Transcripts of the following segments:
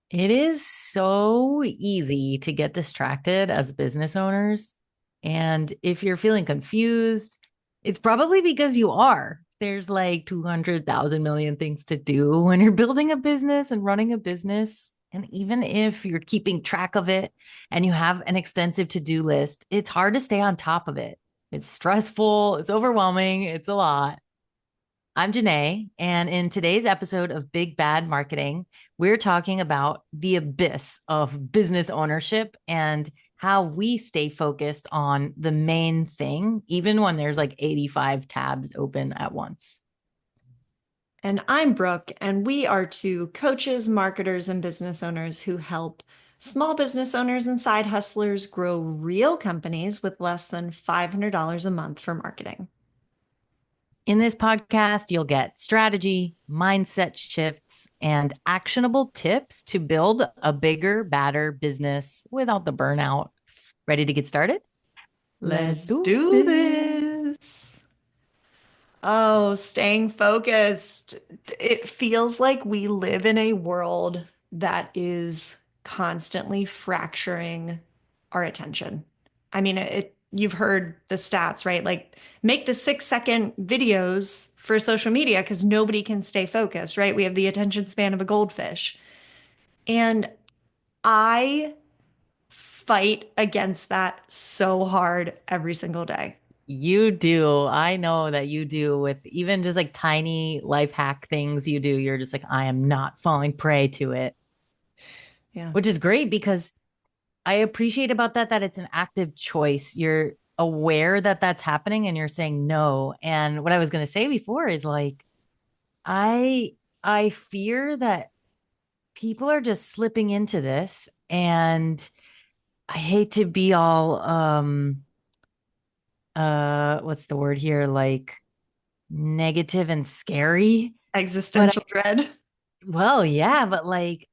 It is so easy to get distracted as business owners. And if you're feeling confused, it's probably because you are. There's like 200,000 million things to do when you're building a business and running a business. And even if you're keeping track of it and you have an extensive to do list, it's hard to stay on top of it. It's stressful, it's overwhelming, it's a lot. I'm Janae, and in today's episode of Big Bad Marketing, we're talking about the abyss of business ownership and how we stay focused on the main thing, even when there's like 85 tabs open at once. And I'm Brooke, and we are two coaches, marketers, and business owners who help small business owners and side hustlers grow real companies with less than $500 a month for marketing. In this podcast, you'll get strategy, mindset shifts, and actionable tips to build a bigger, badder business without the burnout. Ready to get started? Let's Let's do do this. this. Oh, staying focused. It feels like we live in a world that is constantly fracturing our attention. I mean, you've heard the stats, right? Like make the 6-second videos for social media because nobody can stay focused, right? We have the attention span of a goldfish. And I fight against that so hard every single day. You do. I know that you do with even just like tiny life hack things you do. You're just like, I am not falling prey to it, Yeah. which is great because I appreciate about that it's an active choice. You're aware that that's happening and you're saying no. And what I was going to say before is like, I I fear that people are just slipping into this and I hate to be all what's the word here, like negative and scary. But Existential dread. well, yeah, but like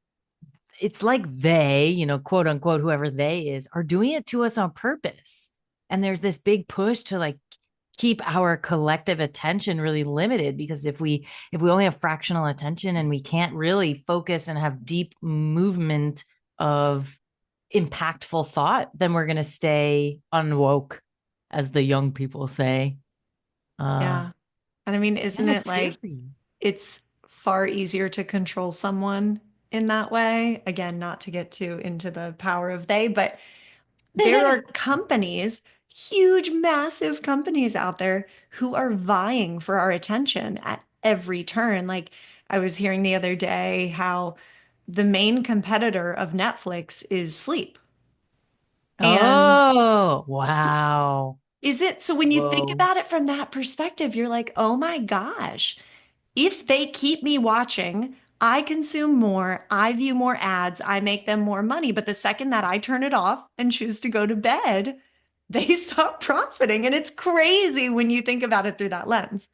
it's like they, quote unquote, whoever they is, are doing it to us on purpose. And there's this big push to like keep our collective attention really limited because if we only have fractional attention and we can't really focus and have deep movement of impactful thought, then we're going to stay unwoke, as the young people say. Uh Yeah. And I mean, yeah, isn't it's it like scary. it's far easier to control someone in that way? Again, not to get too into the power of they, but there are companies, huge, massive companies out there who are vying for our attention at every turn. Like I was hearing the other day how the main competitor of Netflix is sleep. And Oh, wow. is it so when you think Whoa. about it from that perspective, you're like, oh my gosh, if they keep me watching, I consume more, I view more ads, I make them more money. But the second that I turn it off and choose to go to bed, they stop profiting. And it's crazy when you think about it through that lens.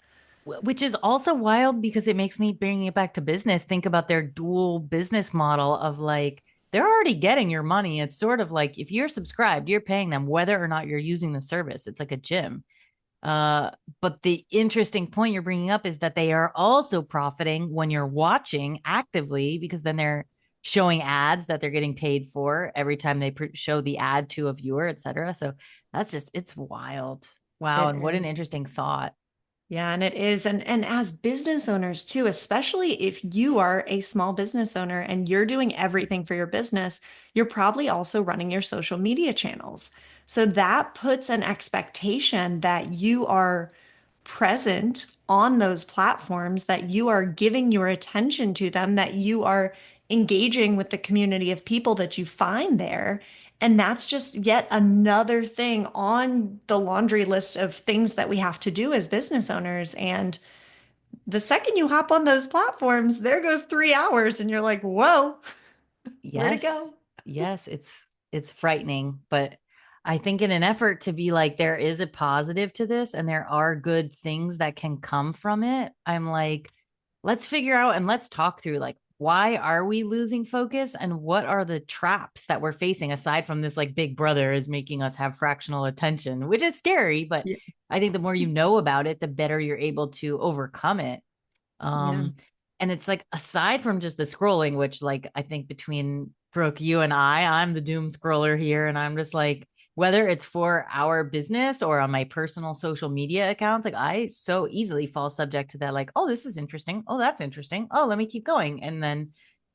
Which is also wild because it makes me bring it back to business. Think about their dual business model of like, they're already getting your money. It's sort of like if you're subscribed, you're paying them whether or not you're using the service. It's like a gym. Uh, but the interesting point you're bringing up is that they are also profiting when you're watching actively because then they're showing ads that they're getting paid for every time they show the ad to a viewer, et cetera. So that's just, it's wild. Wow. It And what an is. interesting thought. Yeah, and it is. And as business owners too, especially if you are a small business owner and you're doing everything for your business, you're probably also running your social media channels. So that puts an expectation that you are present on those platforms, that you are giving your attention to them, that you are engaging with the community of people that you find there. And that's just yet another thing on the laundry list of things that we have to do as business owners. And the second you hop on those platforms, there goes 3 hours, and you're like, whoa, where'd it Yes. go? Yes, it's frightening, but I think in an effort to be like there is a positive to this and there are good things that can come from it, I'm like, let's figure out and let's talk through like why are we losing focus and what are the traps that we're facing aside from this like big brother is making us have fractional attention, which is scary, but I think the more you know about it, the better you're able to overcome it. Yeah. Um, And it's like, aside from just the scrolling, which, like, I think between Brooke, you and I'm the doom scroller here. And I'm just like, whether it's for our business or on my personal social media accounts, like, I so easily fall subject to that. Like, oh, this is interesting. Oh, that's interesting. Oh, let me keep going. And then,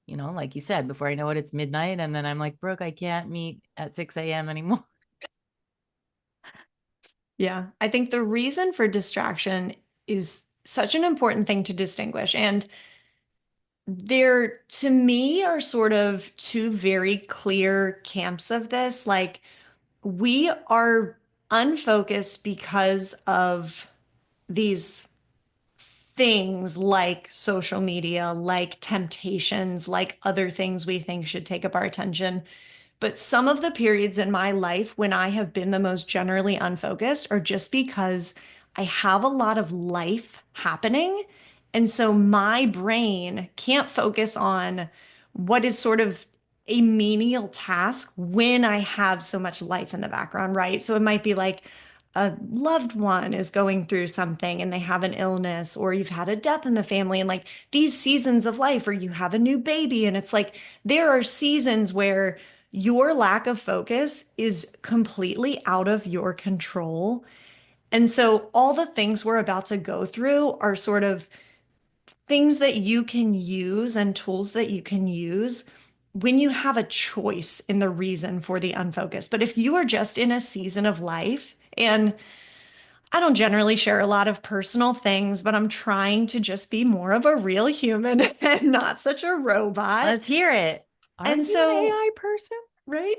like you said, before I know it, it's midnight. And then I'm like, Brooke, I can't meet at 6 a.m. anymore. Yeah. I think the reason for distraction is such an important thing to distinguish. And there, to me, are sort of two very clear camps of this. Like, we are unfocused because of these things like social media, like temptations, like other things we think should take up our attention. But some of the periods in my life when I have been the most generally unfocused are just because I have a lot of life happening. And so my brain can't focus on what is sort of a menial task when I have so much life in the background, right? So it might be like a loved one is going through something and they have an illness, or you've had a death in the family, and like these seasons of life, or you have a new baby. And it's like there are seasons where your lack of focus is completely out of your control. And so all the things we're about to go through are sort of things that you can use and tools that you can use when you have a choice in the reason for the unfocused. But if you are just in a season of life, and I don't generally share a lot of personal things, but I'm trying to just be more of a real human and not such a robot. Let's hear it. Are And you an so, AI person? right?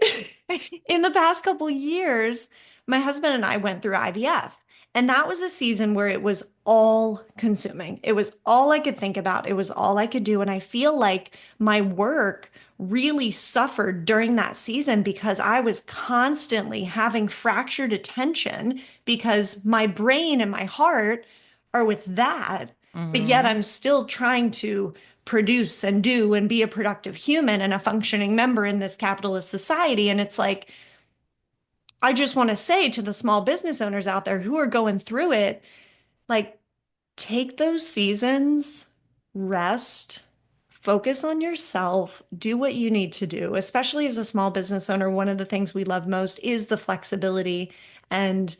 In the past couple years, my husband and I went through IVF, and that was a season where it was all consuming. It was all I could think about. It was all I could do. And I feel like my work really suffered during that season because I was constantly having fractured attention because my brain and my heart are with that. But yet Mm-hmm. I'm still trying to produce and do and be a productive human and a functioning member in this capitalist society. And it's like, I just want to say to the small business owners out there who are going through it, like, take those seasons, rest, focus on yourself, do what you need to do. Especially as a small business owner, one of the things we love most is the flexibility and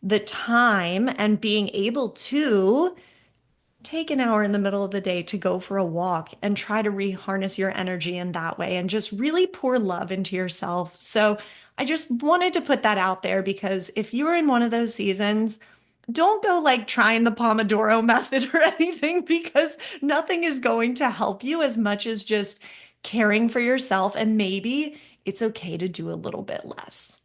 the time and being able to take an hour in the middle of the day to go for a walk and try to reharness your energy in that way and just really pour love into yourself. So I just wanted to put that out there because if you're in one of those seasons, don't go like trying the Pomodoro method or anything because nothing is going to help you as much as just caring for yourself. And maybe it's okay to do a little bit less.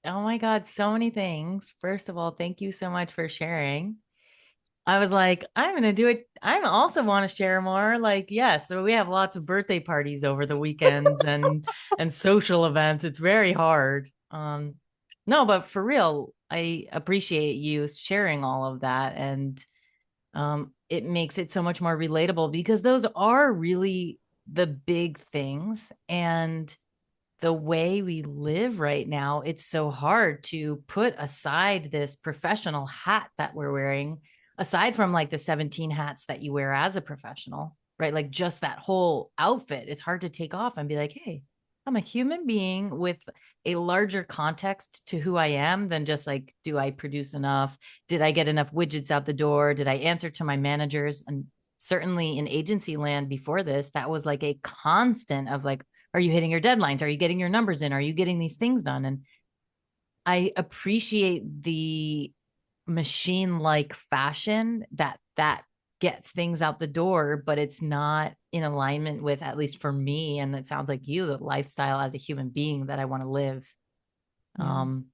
Oh my God, so many things. First of all, thank you so much for sharing. I was like, I'm gonna do it. I also want to share more. Like, yeah, so we have lots of birthday parties over the weekends and social events. It's very hard. No, but for real, I appreciate you sharing all of that, and it makes it so much more relatable because those are really the big things. And the way we live right now, it's so hard to put aside this professional hat that we're wearing, aside from like the 17 hats that you wear as a professional, right? Like just that whole outfit, it's hard to take off and be like, hey, I'm a human being with a larger context to who I am than just like, do I produce enough? Did I get enough widgets out the door? Did I answer to my managers? And certainly in agency land before this, that was like a constant of like, are you hitting your deadlines? Are you getting your numbers in? Are you getting these things done? And I appreciate the machine like fashion that gets things out the door, but it's not in alignment with, at least for me, and it sounds like you, the lifestyle as a human being that I want to live. Yeah. Um,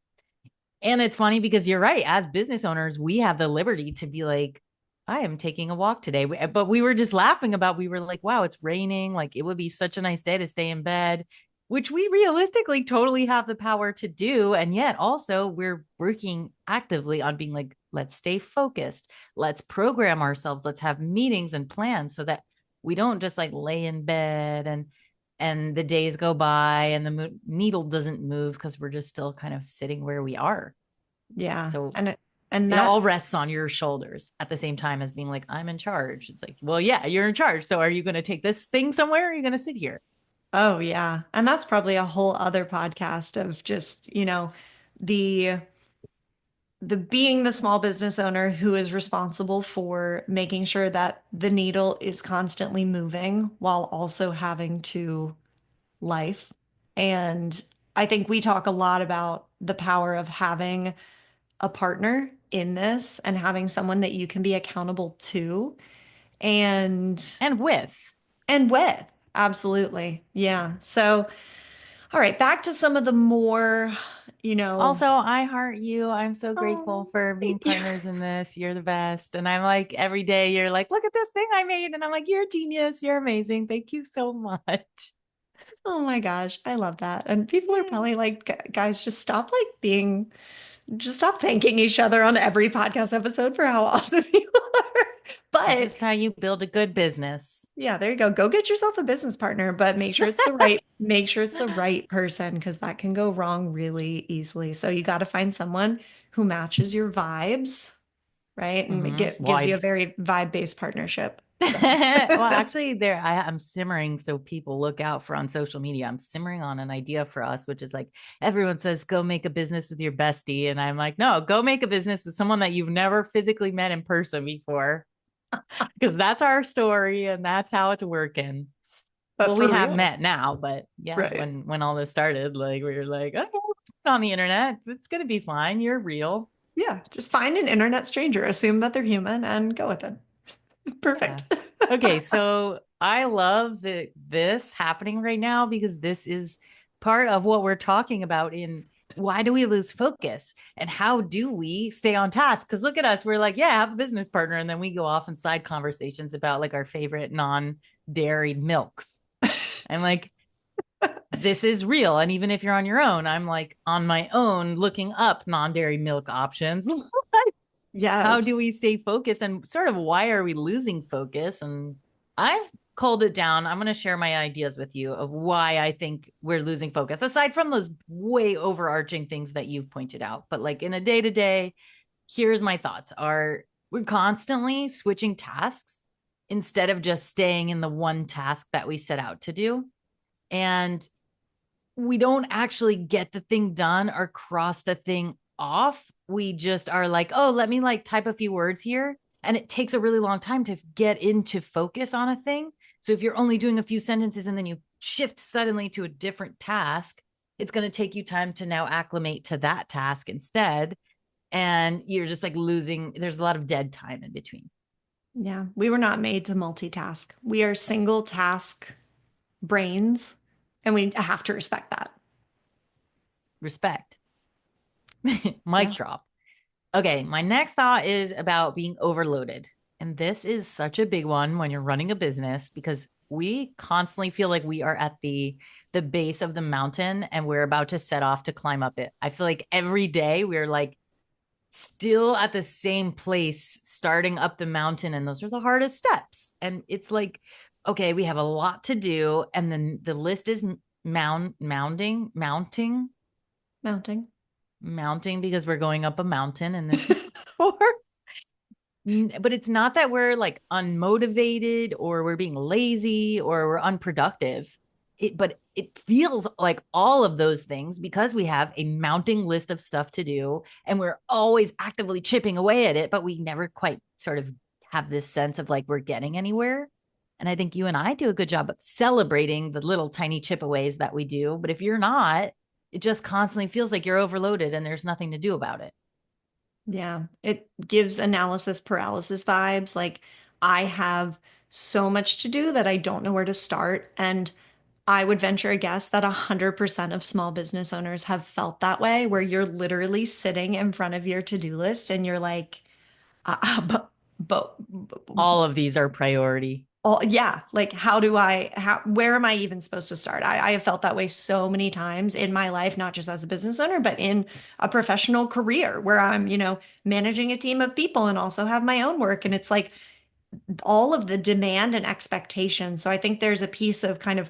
and it's funny because you're right. As business owners, we have the liberty to be like, I am taking a walk today. But we were just laughing about, we were like, wow, it's raining. Like it would be such a nice day to stay in bed, which we realistically totally have the power to do. And yet also we're working actively on being like, let's stay focused. Let's program ourselves. Let's have meetings and plans so that we don't just like lay in bed and the days go by and the needle doesn't move because we're just still kind of sitting where we are. Yeah. So And And It that, all rests on your shoulders at the same time as being like, I'm in charge. It's like, well, yeah, you're in charge. So are you going to take this thing somewhere? Or are you going to sit here? oh yeah. And that's probably a whole other podcast of just, the the being the small business owner who is responsible for making sure that the needle is constantly moving while also having to life. And I think we talk a lot about the power of having a partner in this and having someone that you can be accountable to and And with. with. Absolutely. Yeah. So, all right, back to some of the more, you know, Also, I heart you. I'm so oh, grateful for being yeah. partners in this. You're the best. And I'm like, every day you're like, look at this thing I made. And I'm like, you're a genius. You're amazing. Thank you so much. Oh my gosh, I love that. And people are Yeah. probably like, Guys, just stop just stop thanking each other on every podcast episode for how awesome you are." This But is how you build a good business. yeah, there you go. Go get yourself a business partner, but make sure it's the right person because that can go wrong really easily. So you got to find someone who matches your vibes, right? And gives you a Wipes. very vibe-based partnership. So Well, actually, I'm simmering, so people look out for on social media. I'm simmering on an idea for us, which is like everyone says, go make a business with your bestie. And I'm like, no, go make a business with someone that you've never physically met in person before, because that's our story and that's how it's working. but Well, we for have real. met now, but yeah, Right. when all this started, like we were like, okay, on the internet, it's gonna be fine. You're real. Yeah, just find an internet stranger, assume that they're human, and go with it. Yeah. Perfect. Okay, so I love that this happening right now because this is part of what we're talking about in why do we lose focus and how do we stay on task? Because look at us, we're like, yeah, have a business partner, and then we go off in side conversations about like our favorite non-dairy milks. I'm like, this is real. And even if you're on your own, I'm like on my own looking up non-dairy milk options. How Yes. do we stay focused and sort of why are we losing focus? And I've culled it down. I'm going to share my ideas with you of why I think we're losing focus, aside from those way overarching things that you've pointed out. But like in a day to day, here's my thoughts are we're constantly switching tasks instead of just staying in the one task that we set out to do. And we don't actually get the thing done or cross the thing off. We just are like, oh, let me like type a few words here. And it takes a really long time to get into focus on a thing. So if you're only doing a few sentences and then you shift suddenly to a different task, it's going to take you time to now acclimate to that task instead. And you're just like losing, there's a lot of dead time in between. Yeah, we were not made to multitask. We are single task brains, and we have to respect that. Respect. Yeah. Mic drop. Okay, my next thought is about being overloaded. And this is such a big one when you're running a business because we constantly feel like we are at the base of the mountain and we're about to set off to climb up it. I feel like every day we're like still at the same place starting up the mountain and those are the hardest steps. And it's like okay, we have a lot to do and then the list is Mounting. mounting because we're going up a mountain in this metaphor. But it's not that we're like unmotivated or we're being lazy or we're unproductive. But it feels like all of those things because we have a mounting list of stuff to do and we're always actively chipping away at it, but we never quite sort of have this sense of like we're getting anywhere. And I think you and I do a good job of celebrating the little tiny chip aways that we do. But if you're not, it just constantly feels like you're overloaded and there's nothing to do about it. Yeah, it gives analysis paralysis vibes. Like I have so much to do that I don't know where to start. And I would venture a guess that 100% of small business owners have felt that way, where you're literally sitting in front of your to-do list and you're like, but, All of these are priority. yeah, like where am I even supposed to start? I have felt that way so many times in my life, not just as a business owner, but in a professional career where I'm, managing a team of people and also have my own work. And it's like all of the demand and expectation. So I think there's a piece of kind of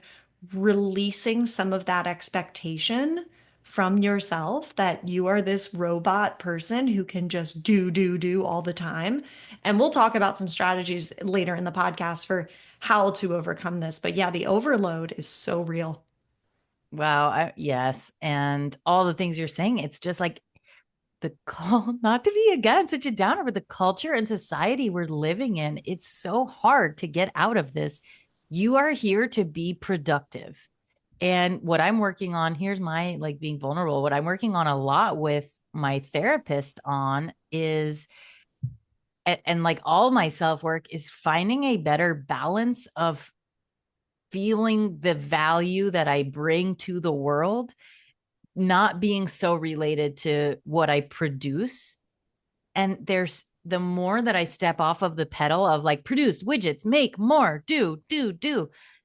releasing some of that expectation from yourself that you are this robot person who can just do all the time. And we'll talk about some strategies later in the podcast for how to overcome this. But yeah, the overload is so real. Wow. Yes. And all the things you're saying, it's just like the call, not to be again such a downer, but the culture and society we're living in, it's so hard to get out of this. You are here to be productive. And what I'm working on, here's my like being vulnerable. What I'm working on a lot with my therapist on is, and like all my self work is finding a better balance of feeling the value that I bring to the world, not being so related to what I produce. And there's the more that I step off of the pedal of like produce widgets, make more, do.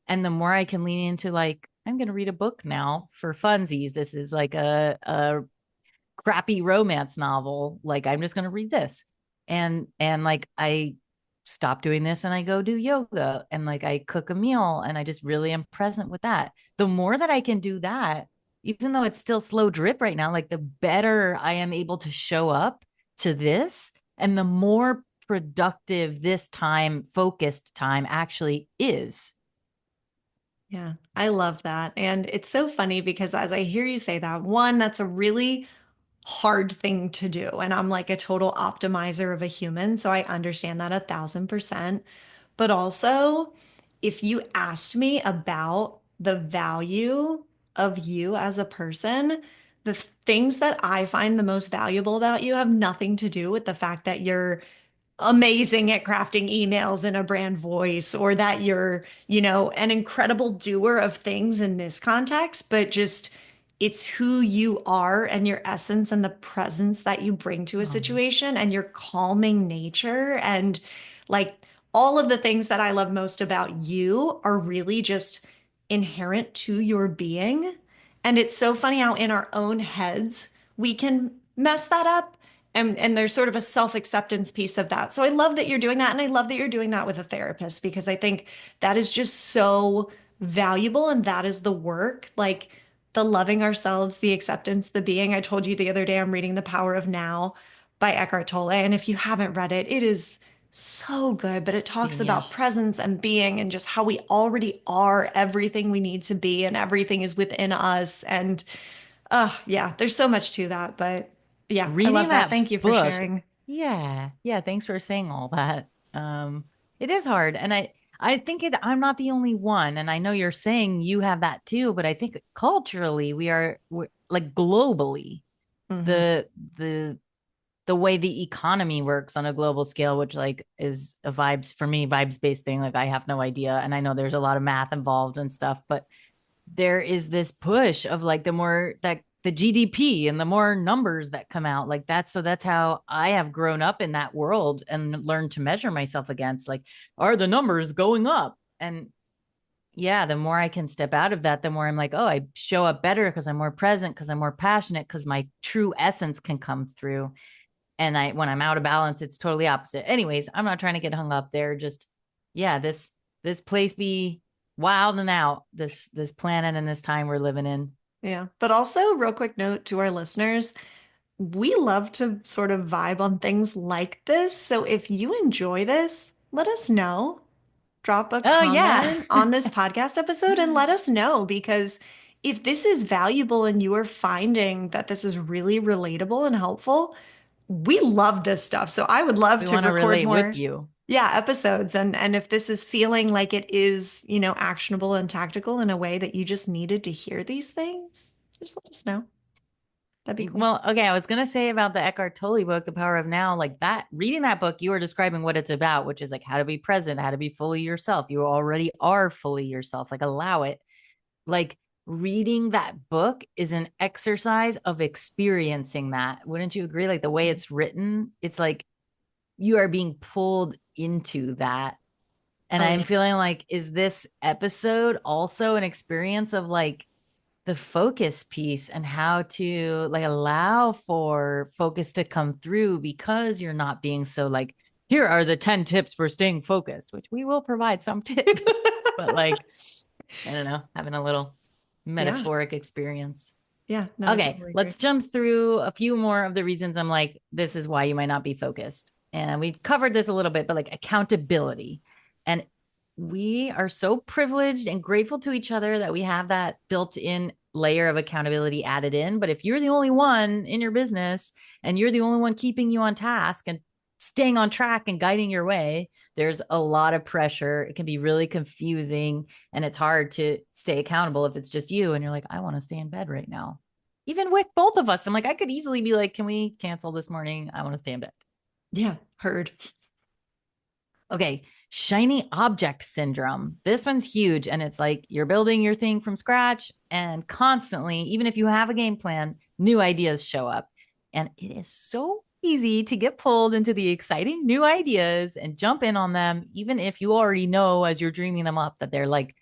And the more I can lean into like, I'm going to read a book now for funsies. This is like a crappy romance novel. Like I'm just going to read this. And like I stop doing this and I go do yoga and like I cook a meal and I just really am present with that. The more that I can do that, even though it's still slow drip right now, like the better I am able to show up to this and the more productive this time, focused time actually is. Yeah, I love that. And it's so funny because as I hear you say that, one, that's a really hard thing to do. And I'm like a total optimizer of a human. So I understand that 1,000%. But also, if you asked me about the value of you as a person, the things that I find the most valuable about you have nothing to do with the fact that you're amazing at crafting emails in a brand voice or that you're, an incredible doer of things in this context, but just it's who you are and your essence and the presence that you bring to a Um, situation and your calming nature and like all of the things that I love most about you are really just inherent to your being. And it's so funny how in our own heads we can mess that up and there's sort of a self-acceptance piece of that. So I love that you're doing that. And I love that you're doing that with a therapist because I think that is just so valuable. And that is the work, like the loving ourselves, the acceptance, the being. I told you the other day, I'm reading The Power of Now by Eckhart Tolle. And if you haven't read it, it is so good, but it talks about Genius. presence and being and just how we already are everything we need to be and everything is within us. And yeah, there's so much to that, but yeah, I Reading love that. that Thank you for book, sharing. yeah, thanks for saying all that. It is hard, and I think I'm not the only one, and I know you're saying you have that too, but I think culturally we're like globally Hmm. the the the way the economy works on a global scale, which like is a vibes for me, vibes based thing. Like I have no idea, and I know there's a lot of math involved and stuff, but there is this push of like the more that the GDP and the more numbers that come out like that. So that's how I have grown up in that world and learned to measure myself against like, are the numbers going up? And yeah, the more I can step out of that, the more I'm like, oh, I show up better because I'm more present, because I'm more passionate, because my true essence can come through. And when I'm out of balance, it's totally opposite. Anyways, I'm not trying to get hung up there. Just, yeah, this place be wild and out, this planet and this time we're living in. Yeah. But also, real quick note to our listeners, we love to sort of vibe on things like this. So if you enjoy this, let us know. Drop a Oh yeah. comment on this podcast episode and let us know because if this is valuable and you are finding that this is really relatable and helpful, we love this stuff. So I would love We to want to record relate with more, you. yeah, episodes. And if this is feeling like it is, actionable and tactical in a way that you just needed to hear these things, just let us know. That'd be cool. Well, okay, I was gonna say about the Eckhart Tolle book, The Power of Now, like that, reading that book, you were describing what it's about, which is like how to be present, how to be fully yourself. You already are fully yourself, like allow it. Like reading that book is an exercise of experiencing that. Wouldn't you agree? Like the way it's written, it's like you are being pulled into that. And Oh I'm yeah. feeling like, is this episode also an experience of like the focus piece and how to like allow for focus to come through because you're not being so like, here are the 10 tips for staying focused, which we will provide some tips, but like, I don't know, having a little Yeah. metaphoric experience. Yeah, no, I Okay, totally agree. let's jump through a few more of the reasons I'm like, this is why you might not be focused. And we covered this a little bit, but like accountability. And we are so privileged and grateful to each other that we have that built in layer of accountability added in. But if you're the only one in your business and you're the only one keeping you on task and staying on track and guiding your way, there's a lot of pressure. It can be really confusing and it's hard to stay accountable if it's just you and you're like, I want to stay in bed right now. Even with both of us, I'm like, I could easily be like, can we cancel this morning? I want to stay in bed. Yeah, heard. Okay, shiny object syndrome. This one's huge. And it's like you're building your thing from scratch, and constantly, even if you have a game plan, new ideas show up. And it is so easy to get pulled into the exciting new ideas and jump in on them, even if you already know as you're dreaming them up that they're like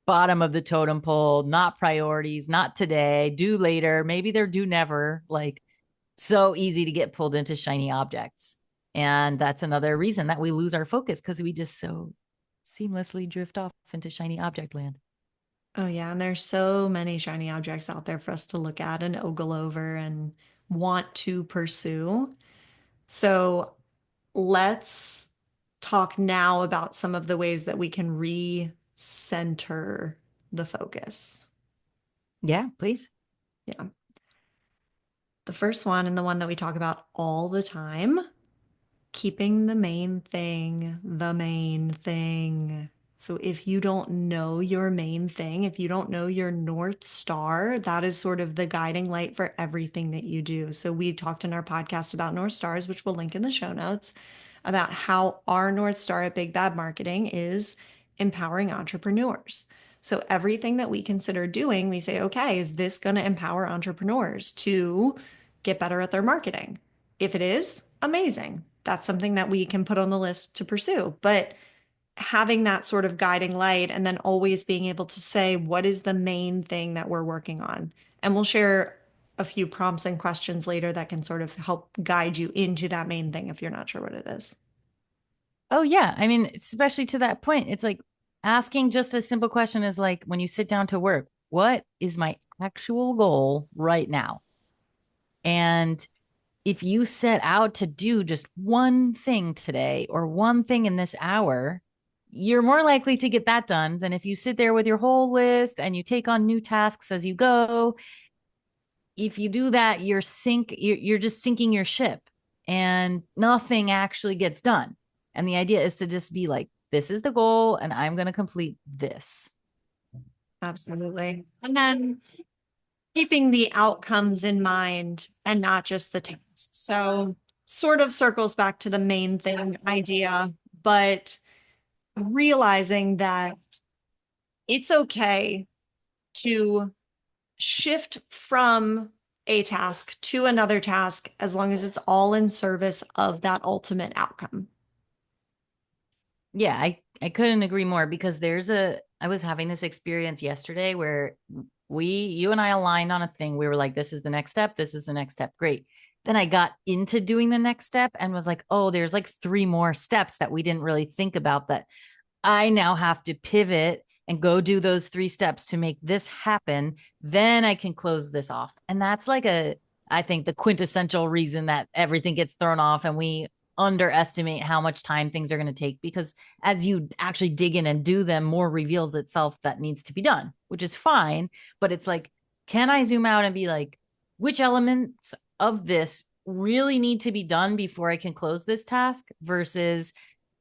bottom of the totem pole, not priorities, not today, due later. Maybe they're due never. Like, so easy to get pulled into shiny objects. And that's another reason that we lose our focus because we just so seamlessly drift off into shiny object land. Oh, yeah. And there's so many shiny objects out there for us to look at and ogle over and want to pursue. So let's talk now about some of the ways that we can recenter the focus. Yeah, please. Yeah. The first one, and the one that we talk about all the time, keeping the main thing. So if you don't know your main thing, if you don't know your North Star, that is sort of the guiding light for everything that you do. So we talked in our podcast about North Stars, which we'll link in the show notes, about how our North Star at Big Bad Marketing is empowering entrepreneurs. So everything that we consider doing, we say, okay, is this going to empower entrepreneurs to get better at their marketing? If it is, amazing. That's something that we can put on the list to pursue. But having that sort of guiding light and then always being able to say, what is the main thing that we're working on? And we'll share a few prompts and questions later that can sort of help guide you into that main thing if you're not sure what it is. Oh, yeah. I mean, especially to that point, it's like asking just a simple question is like when you sit down to work, what is my actual goal right now? And if you set out to do just one thing today or one thing in this hour, you're more likely to get that done than if you sit there with your whole list and you take on new tasks as you go. If you do that, you're just sinking your ship and nothing actually gets done. And the idea is to just be like, this is the goal and I'm going to complete this. Absolutely. And then keeping the outcomes in mind and not just the tasks. So, sort of circles back to the main thing idea, but realizing that it's okay to shift from a task to another task as long as it's all in service of that ultimate outcome. Yeah, I couldn't agree more because I was having this experience yesterday where you and I aligned on a thing. We were like, this is the next step. This is the next step. Great. Then I got into doing the next step and was like, oh, there's like three more steps that we didn't really think about that I now have to pivot and go do those three steps to make this happen. Then I can close this off. And that's like I think the quintessential reason that everything gets thrown off and we underestimate how much time things are going to take because as you actually dig in and do them, more reveals itself that needs to be done, which is fine. But it's like, can I zoom out and be like, which elements of this really need to be done before I can close this task versus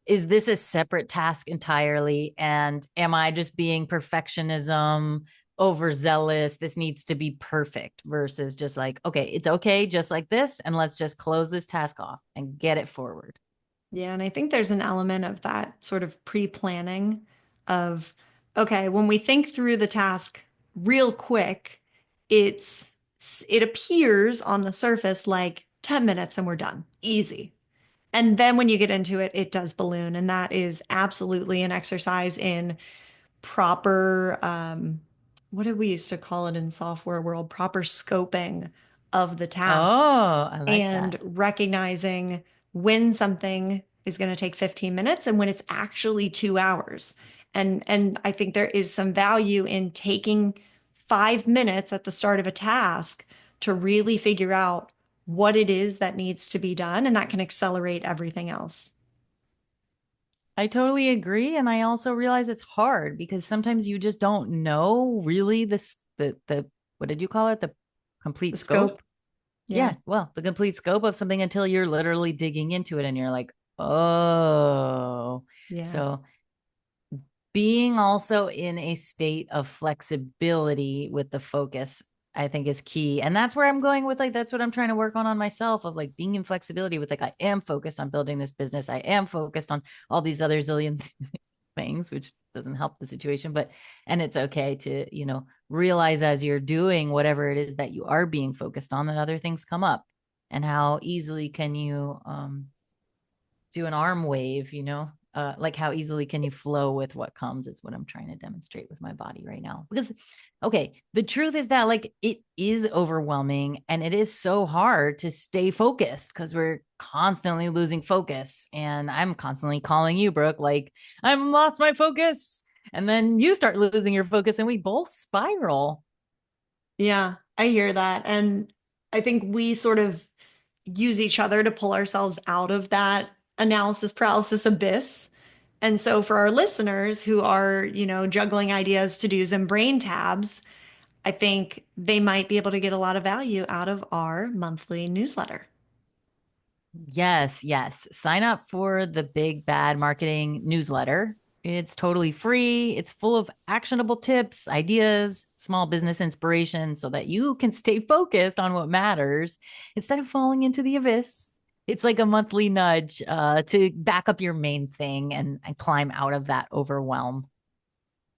is this a separate task entirely? And am I just being perfectionism, overzealous? This needs to be perfect versus just like, okay, it's okay, just like this. And let's just close this task off and get it forward. Yeah, and I think there's an element of that sort of pre-planning of, okay, when we think through the task real quick, it's it appears on the surface like 10 minutes and we're done. Easy. And then when you get into it, it does balloon. And that is absolutely an exercise in proper, what did we used to call it in software world? Proper scoping of the task Oh, I like and that. recognizing when something is going to take 15 minutes and when it's actually 2 hours. And I think there is some value in taking 5 minutes at the start of a task to really figure out what it is that needs to be done, and that can accelerate everything else. I totally agree. And I also realize it's hard because sometimes you just don't know really the what did you call it? The The complete scope. scope. Yeah. Yeah. Well, the complete scope of something until you're literally digging into it and you're like, oh. Yeah. So being also in a state of flexibility with the focus, I think is key. And that's where I'm going with like, that's what I'm trying to work on myself of like being in flexibility with like, I am focused on building this business. I am focused on all these other zillion things, which doesn't help the situation, but, and it's okay to, realize as you're doing whatever it is that you are being focused on, that other things come up. And how easily can you, do an arm wave, like how easily can you flow with what comes is what I'm trying to demonstrate with my body right now. Because, okay, the truth is that like it is overwhelming and it is so hard to stay focused because we're constantly losing focus. And I'm constantly calling you, Brooke, like I'm lost my focus. And then you start losing your focus and we both spiral. Yeah, I hear that. And I think we sort of use each other to pull ourselves out of that analysis paralysis abyss. And so for our listeners who are, juggling ideas, to-dos, and brain tabs, I think they might be able to get a lot of value out of our monthly newsletter. Yes, yes. Sign up for the Big Bad Marketing newsletter. It's totally free. It's full of actionable tips, ideas, small business inspiration so that you can stay focused on what matters instead of falling into the abyss. It's like a monthly nudge to back up your main thing and climb out of that overwhelm.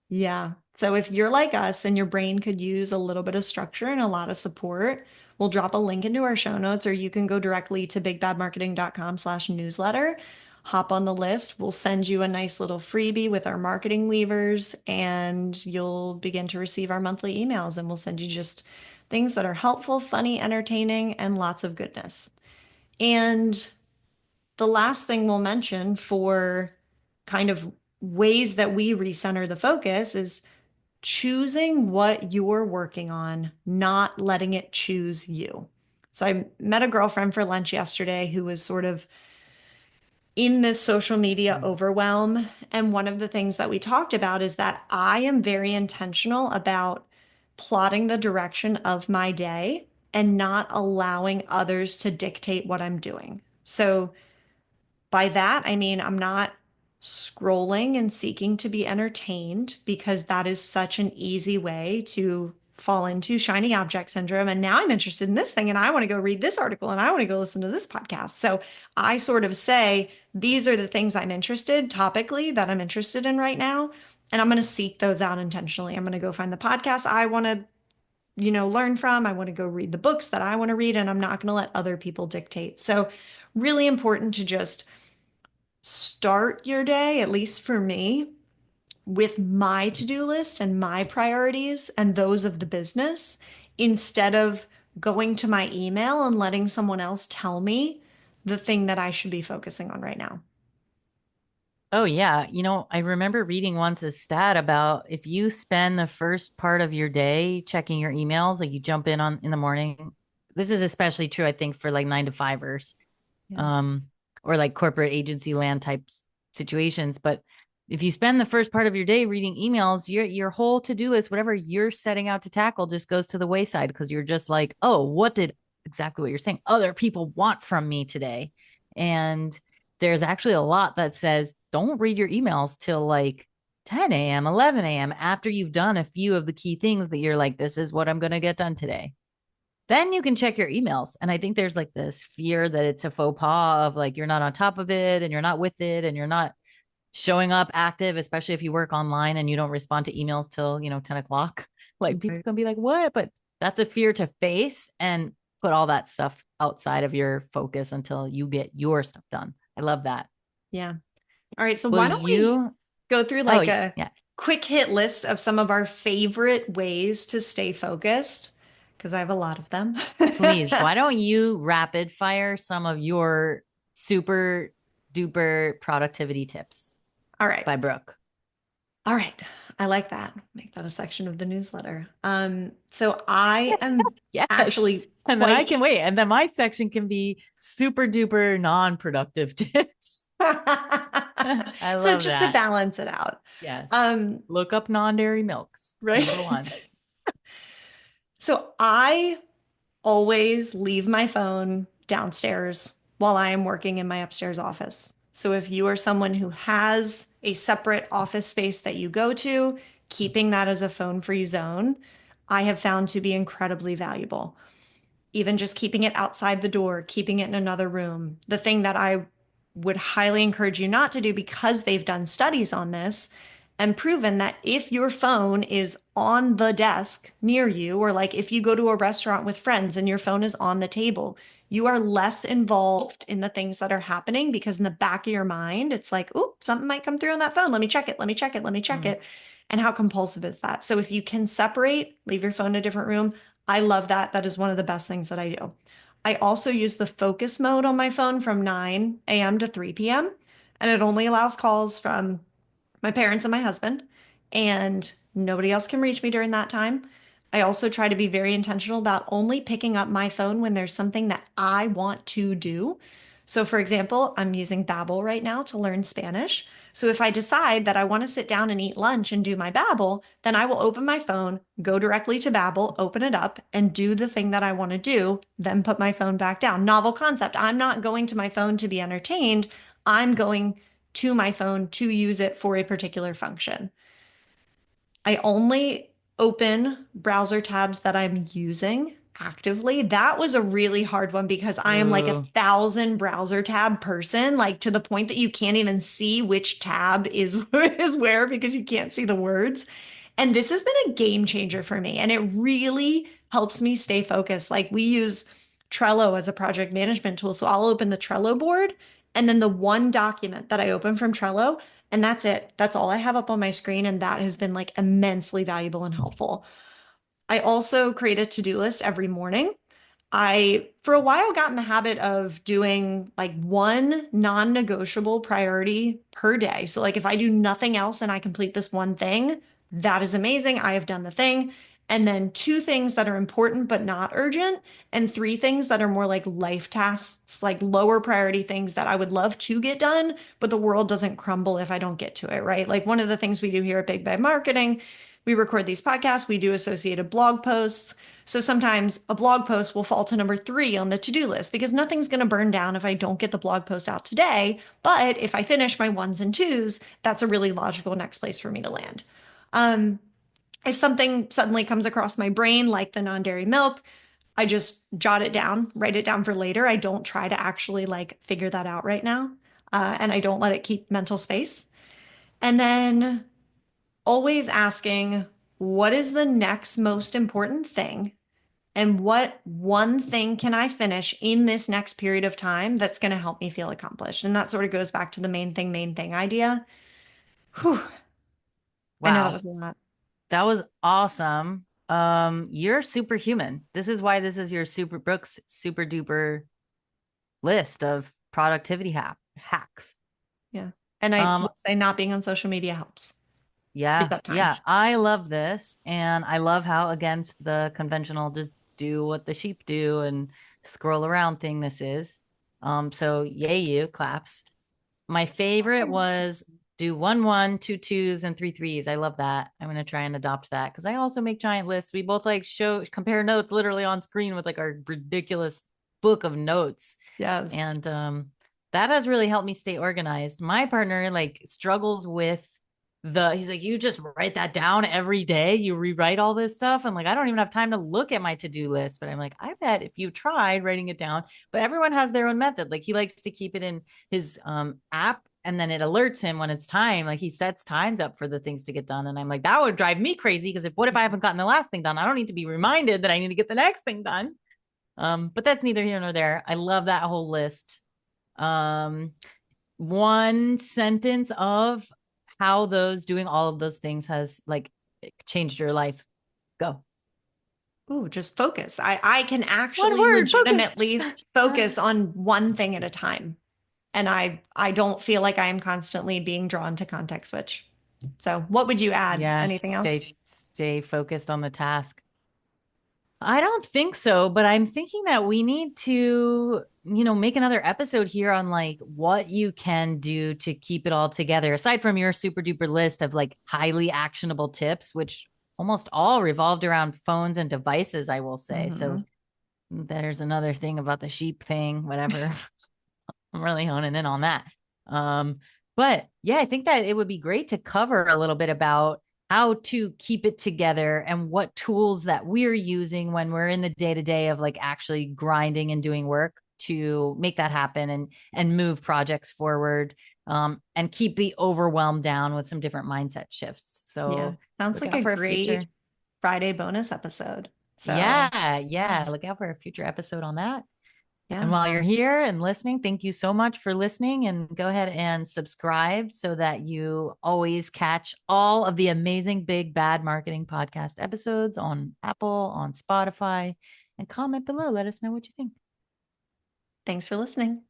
Yeah. So if you're like us and your brain could use a little bit of structure and a lot of support, we'll drop a link into our show notes, or you can go directly to bigbadmarketing.com/newsletter. Hop on the list. We'll send you a nice little freebie with our marketing levers, and you'll begin to receive our monthly emails. And we'll send you just things that are helpful, funny, entertaining, and lots of goodness. And the last thing we'll mention for kind of ways that we recenter the focus is choosing what you're working on, not letting it choose you. So I met a girlfriend for lunch yesterday who was sort of in this social media overwhelm. And one of the things that we talked about is that I am very intentional about plotting the direction of my day and not allowing others to dictate what I'm doing. So by that, I mean, I'm not scrolling and seeking to be entertained because that is such an easy way to fall into shiny object syndrome. And now I'm interested in this thing and I want to go read this article and I want to go listen to this podcast. So I sort of say, these are the things I'm interested topically that I'm interested in right now. And I'm going to seek those out intentionally. I'm going to go find the podcasts I want to, learn from. I want to go read the books that I want to read, and I'm not going to let other people dictate. So really important to just start your day, at least for me, with my to-do list and my priorities and those of the business instead of going to my email and letting someone else tell me the thing that I should be focusing on right now. Oh, yeah. I remember reading once a stat about if you spend the first part of your day checking your emails, like you jump in the morning. This is especially true, I think, for like 9 to 5ers, Yeah. um, or like corporate agency land type situations. But if you spend the first part of your day reading emails, your whole to-do list, whatever you're setting out to tackle, just goes to the wayside because you're just like, oh, what did exactly what you're saying other people want from me today? And there's actually a lot that says don't read your emails till like 10 a.m., 11 a.m. after you've done a few of the key things that you're like, this is what I'm going to get done today. Then you can check your emails. And I think there's like this fear that it's a faux pas of like you're not on top of it and you're not with it and you're not showing up active, especially if you work online and you don't respond to emails till, 10 o'clock. Like people Right. can be like, what? But that's a fear to face and put all that stuff outside of your focus until you get your stuff done. I love that. Yeah. All right. So Will why don't we you? go through Oh, like a yeah. quick hit list of some of our favorite ways to stay focused? Because I have a lot of them. Please, why don't you rapid fire some of your super duper productivity tips All right. by Brooke? All right. I like that. Make that a section of the newsletter. So I am Yes. actually And then I quite can wait. And then my section can be super duper non-productive tips. I so love just to that. balance it out. Yes. Um, Look up non-dairy milks. right. Number one. So I always leave my phone downstairs while I am working in my upstairs office. So if you are someone who has a separate office space that you go to, keeping that as a phone-free zone, I have found to be incredibly valuable. Even just keeping it outside the door, keeping it in another room. The thing that I would highly encourage you not to do, because they've done studies on this and proven that if your phone is on the desk near you, or like if you go to a restaurant with friends and your phone is on the table, you are less involved in the things that are happening because in the back of your mind, it's like, oh, something might come through on that phone. Let me check it. Let me check it. Let me check Mm. it. And how compulsive is that? So if you can separate, leave your phone in a different room, I love that. That is one of the best things that I do. I also use the focus mode on my phone from 9 a.m. to 3 p.m. And it only allows calls from my parents and my husband, and nobody else can reach me during that time. I also try to be very intentional about only picking up my phone when there's something that I want to do. So, for example, I'm using Babbel right now to learn Spanish. So, if I decide that I want to sit down and eat lunch and do my Babbel, then I will open my phone, go directly to Babbel, open it up, and do the thing that I want to do, then put my phone back down. Novel concept. I'm not going to my phone to be entertained. I'm going to my phone to use it for a particular function. I only open browser tabs that I'm using actively. That was a really hard one because I am like a Ooh. thousand browser tab person, like to the point that you can't even see which tab is is where because you can't see the words. And this has been a game changer for me. And it really helps me stay focused. Like we use Trello as a project management tool. So I'll open the Trello board and then the one document that I open from Trello, and that's it. That's all I have up on my screen. And that has been like immensely valuable and helpful. I also create a to-do list every morning. I, for a while, got in the habit of doing like one non-negotiable priority per day. So, like, if I do nothing else and I complete this one thing, that is amazing. I have done the thing. And then two things that are important but not urgent, and three things that are more like life tasks, like lower priority things that I would love to get done, but the world doesn't crumble if I don't get to it, right? Like, one of the things we do here at Big Bad Marketing, we record these podcasts, we do associated blog posts. So sometimes a blog post will fall to number 3 on the to-do list because nothing's going to burn down if I don't get the blog post out today. But if I finish my ones and twos, that's a really logical next place for me to land. Um, if something suddenly comes across my brain, like the non-dairy milk, I just jot it down, write it down for later. I don't try to actually like figure that out right now. And I don't let it keep mental space. And then always asking, what is the next most important thing? And what one thing can I finish in this next period of time that's going to help me feel accomplished? And that sort of goes back to the main thing idea. Whew, I know that Wow. was a lot. That was awesome. You're superhuman. This is why this is your super Brooks super duper list of productivity hacks. Yeah. And I Um, will say not being on social media helps. Is yeah, that time? yeah, I love this, and I love how against the conventional just do what the sheep do and scroll around thing this is. So yay you claps. My favorite Thanks. was do one one, two twos, and three threes. I love that. I'm gonna try and adopt that because I also make giant lists. We both like show compare notes literally on screen with like our ridiculous book of notes. Yes. And that has really helped me stay organized. My partner like struggles with he's like, you just write that down every day. You rewrite all this stuff. And like, I don't even have time to look at my to-do list. But I'm like, I bet if you tried writing it down, but everyone has their own method. Like he likes to keep it in his app and then it alerts him when it's time. Like he sets times up for the things to get done. And I'm like, that would drive me crazy because if what if I haven't gotten the last thing done? I don't need to be reminded that I need to get the next thing done. But that's neither here nor there. I love that whole list. Um, one sentence of how those doing all of those things has like changed your life. Go. Ooh, just focus. I can One actually word, focus. legitimately focus on one thing at a time. And I don't feel like I am constantly being drawn to context switch. So, what would you add? Yeah, Anything else? stay focused on the task. I don't think so, but I'm thinking that we need to, make another episode here on like what you can do to keep it all together, aside from your super duper list of like highly actionable tips, which almost all revolved around phones and devices, I will say. So Hmm. there's another thing about the sheep thing, whatever. I'm really honing in on that. Um, but yeah, I think that it would be great to cover a little bit about how to keep it together and what tools that we're using when we're in the day to day of like actually grinding and doing work to make that happen and move projects forward, and keep the overwhelm down with some different mindset shifts. Yeah. So Sounds look like out a for a future. great Friday bonus episode. So, Yeah, yeah. look out for a future episode on that. And Yeah. while you're here and listening, thank you so much for listening. And go ahead and subscribe so that you always catch all of the amazing Big Bad Marketing Podcast episodes on Apple, on Spotify, and comment below. Let us know what you think. Thanks for listening.